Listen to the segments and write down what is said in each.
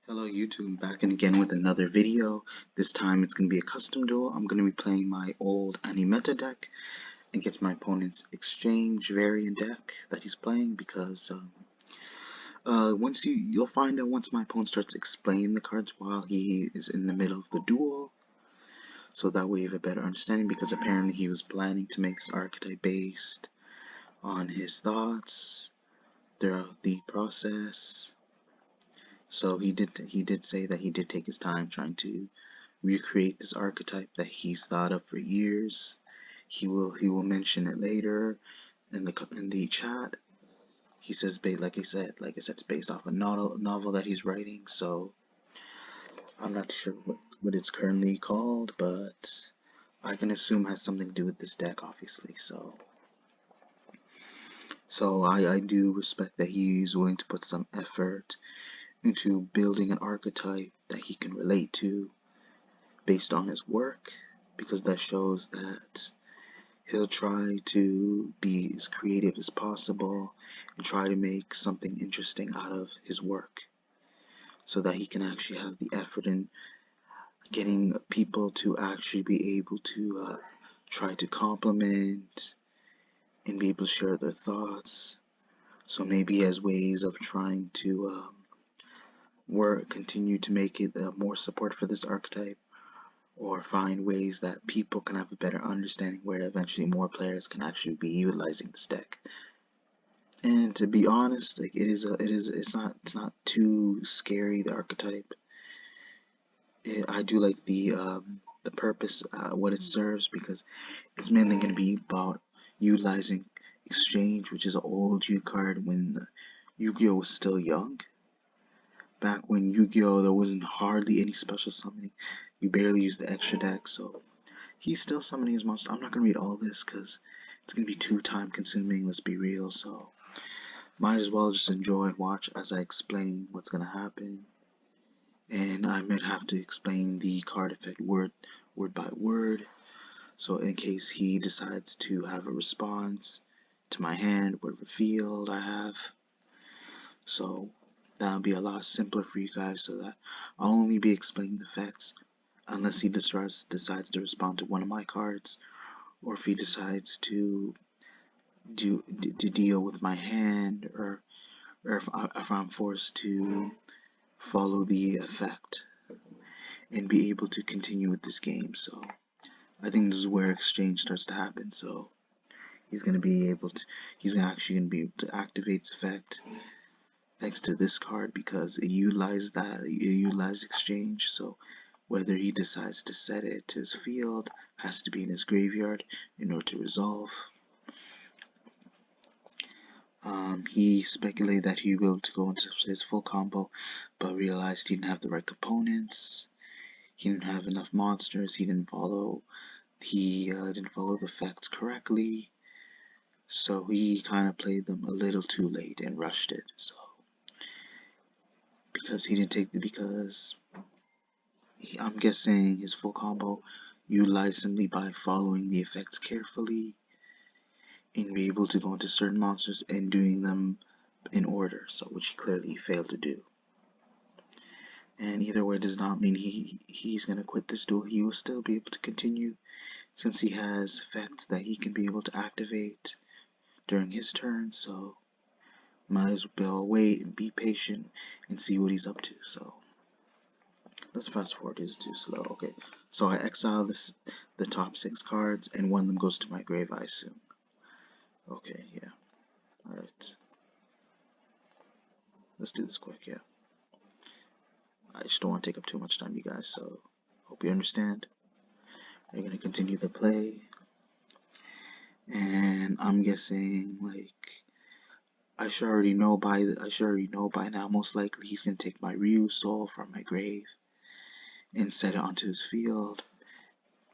Hello YouTube, back and again with another video. This time it's going to be a custom duel. I'm going to be playing my old Animeta deck against my opponent's exchange variant deck that he's playing because once you'll find out once my opponent starts explaining the cards while he is in the middle of the duel, so that way you have a better understanding, because apparently he was planning to make this archetype based on his thoughts throughout the process. So he did say that he did take his time trying to recreate this archetype that he's thought of for years. He will mention it later in the chat. He says, like I said, it's based off a novel that he's writing. So I'm not sure what it's currently called, but I can assume it has something to do with this deck, obviously. So I do respect that he's willing to put some effort into building an archetype that he can relate to based on his work, because that shows that he'll try to be as creative as possible and try to make something interesting out of his work, so that he can actually have the effort in getting people to actually be able to try to compliment and be able to share their thoughts. So maybe he has ways of trying to continue to make it more support for this archetype, or find ways that people can have a better understanding where eventually more players can actually be utilizing this deck. And to be honest, like it's not too scary, the archetype. I do like the purpose, what it serves, because it's mainly going to be about utilizing exchange, which is an old Yu card when Yu-Gi-Oh was still young. Back when Yu-Gi-Oh there wasn't hardly any special summoning. You barely used the extra deck, so he's still summoning his monsters. I'm not going to read all this because it's going to be too time consuming, let's be real, so might as well just enjoy and watch as I explain what's going to happen. And I might have to explain the card effect word by word, so in case he decides to have a response to my hand, whatever field I have. So that'll be a lot simpler for you guys, so that I'll only be explaining the effects unless he decides to respond to one of my cards, or if he decides to deal with my hand, or if I'm forced to follow the effect and be able to continue with this game. So I think this is where exchange starts to happen. So he's actually going to be able to activate this effect thanks to this card, because it utilizes exchange. So whether he decides to set it to his field, has to be in his graveyard in order to resolve. He speculated that he will to go into his full combo, but realized he didn't have the right components. He didn't have enough monsters. He didn't follow the effects correctly. So he kind of played them a little too late and rushed it. So I'm guessing his full combo utilized simply by following the effects carefully and be able to go into certain monsters and doing them in order, so which he clearly failed to do. And either way does not mean he's gonna quit this duel. He will still be able to continue, since he has effects that he can be able to activate during his turn. So might as well wait and be patient and see what he's up to. So let's fast forward. It's too slow. Okay, so I exile the top 6 cards, and one of them goes to my grave, I assume. Okay, yeah. Alright. Let's do this quick, yeah. I just don't want to take up too much time, you guys, so hope you understand. We're going to continue the play. And I'm guessing, like, I should already know by now, most likely he's going to take my Ryu Soul from my grave and set it onto his field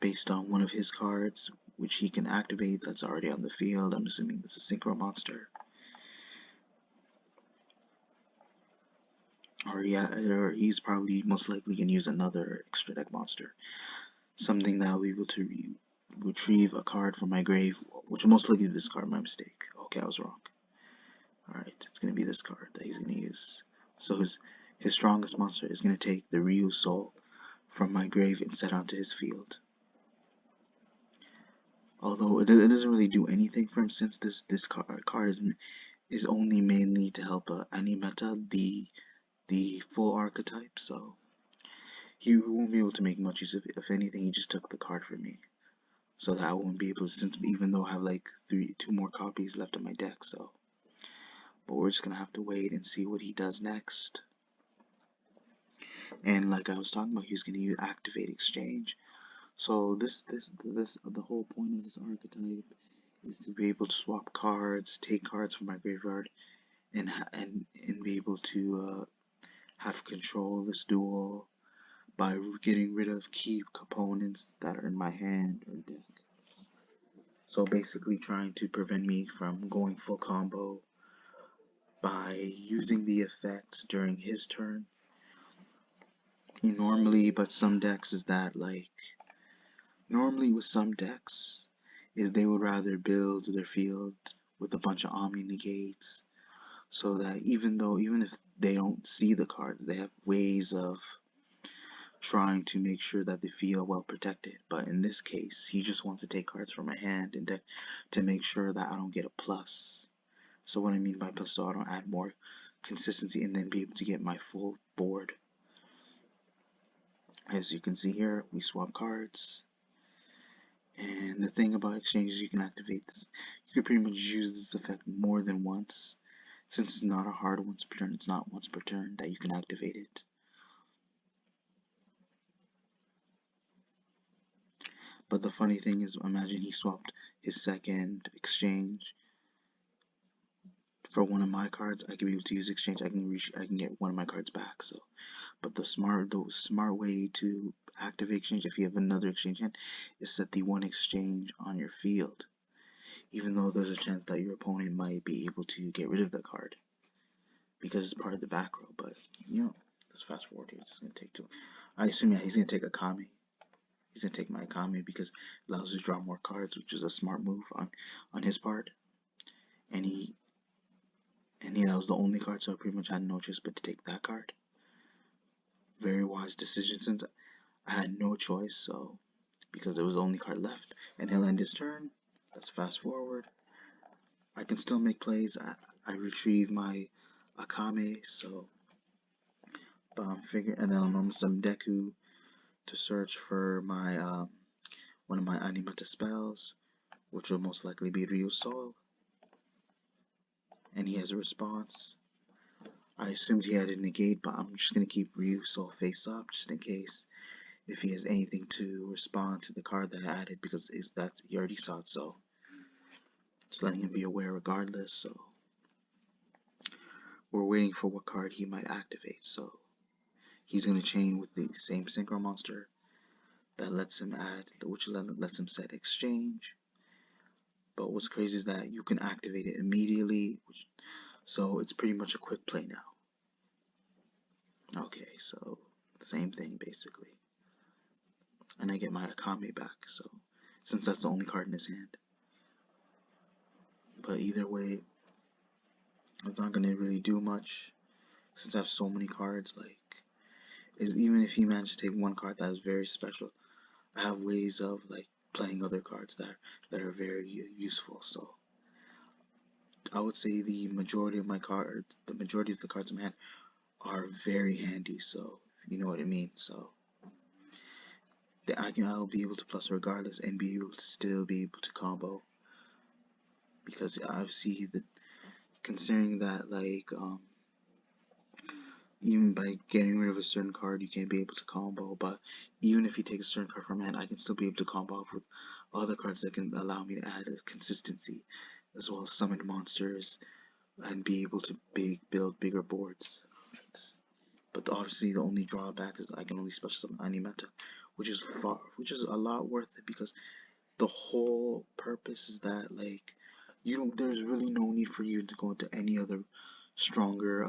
based on one of his cards, which he can activate that's already on the field. I'm assuming this is a Synchro Monster. Or he's probably most likely going to use another extra deck monster. Something that will be able to retrieve a card from my grave, which will most likely be this card. My mistake. Okay, I was wrong. Alright, it's going to be this card that he's going to use. So his his strongest monster is going to take the Ryu Soul from my grave and set onto his field. Although it doesn't really do anything for him, since this card is only mainly to help Animeta, the full archetype, so he won't be able to make much use of it. If anything, he just took the card from me, so that I won't be able to, since even though I have like two more copies left in my deck, so. But we're just gonna have to wait and see what he does next. And like I was talking about, he's gonna use Activate Exchange. So the whole point of this archetype is to be able to swap cards, take cards from my graveyard, and be able to have control of this duel by getting rid of key components that are in my hand or deck. So basically trying to prevent me from going full combo by using the effects during his turn. Normally, but some decks is that like, normally with some decks is they would rather build their field with a bunch of Omni negates, so that even if they don't see the cards, they have ways of trying to make sure that they feel well protected. But in this case, he just wants to take cards from my hand and to make sure that I don't get a plus. So what I mean by plus, so I don't add more consistency and then be able to get my full board. As you can see here, we swap cards. And the thing about exchange is you can activate this. You can pretty much use this effect more than once. Since it's not a hard once per turn, it's not once per turn that you can activate it. But the funny thing is, imagine he swapped his second exchange for one of my cards. I can be able to use exchange. I can get one of my cards back. So, but the smart way to activate exchange, if you have another exchange hand, is set the one exchange on your field, even though there's a chance that your opponent might be able to get rid of the card because it's part of the back row. But let's fast forward here. It's gonna take two. I assume he's gonna take a Kami. He's gonna take my Kami because it allows us to draw more cards, which is a smart move on his part. And that was the only card, so I pretty much had no choice but to take that card. Very wise decision, since I had no choice, so because it was the only card left. And he'll end his turn. Let's fast forward. I can still make plays. I retrieve my Akame, so and then I'm on some Deku to search for my one of my Animeta spells, which will most likely be Ryu Soul. And he has a response. I assumed he had a negate, but I'm just gonna keep Ryu Soul face up just in case if he has anything to respond to the card that I added, because he already saw it, so just letting him be aware regardless. So we're waiting for what card he might activate. So he's gonna chain with the same synchro monster that lets him add, which lets him set exchange. But what's crazy is that you can activate it immediately, so it's pretty much a quick play now. Okay, so same thing basically. And I get my Akame back, so since that's the only card in his hand. But either way, it's not gonna really do much since I have so many cards. Like, even if he managed to take one card that is very special, I have ways of like playing other cards that are very useful. So I would say the majority of the cards in my hand are very handy. So you know what I mean. So I'll be able to plus regardless and be able to still be able to combo, because I see that, considering that like even by getting rid of a certain card you can't be able to combo, but even if he takes a certain card from hand, I can still be able to combo off with other cards that can allow me to add a consistency, as well as summon monsters and be able to build bigger boards. But obviously the only drawback is I can only special summon Animeta, which is a lot worth it, because the whole purpose is that like there's really no need for you to go into any other stronger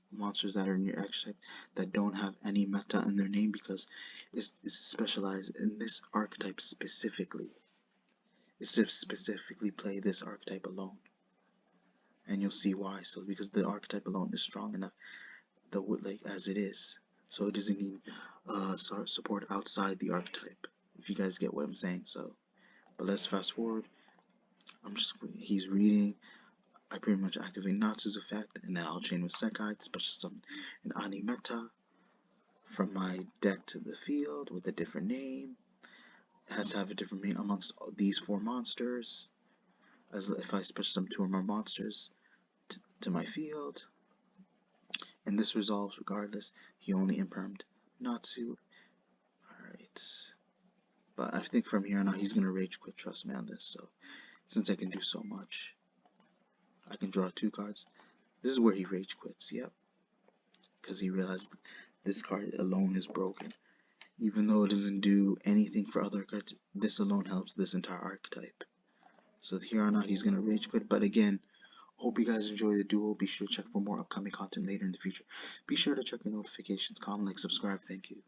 monsters that are in your archetype that don't have any meta in their name, because it's specialized in this archetype specifically. It's to specifically play this archetype alone, and you'll see why. So because the archetype alone is strong enough the like as it is, so it doesn't need support outside the archetype. If you guys get what I'm saying. So, but let's fast forward. He's reading. I pretty much activate Natsu's effect, and then I'll chain with Sekai, special summon an Animeta from my deck to the field with a different name. It has to have a different name amongst these 4 monsters. As if I special summon 2 or more monsters to my field, and this resolves regardless. He only impermed Natsu. Alright. But I think from here on out he's gonna rage quit, trust me on this. So since I can do so much, I can draw 2 cards. This is where he rage quits, yep. Because he realized this card alone is broken. Even though it doesn't do anything for other cards, this alone helps this entire archetype. So here on out he's gonna rage quit, but again, hope you guys enjoy the duel. Be sure to check for more upcoming content later in the future. Be sure to check your notifications, comment, like, subscribe. Thank you.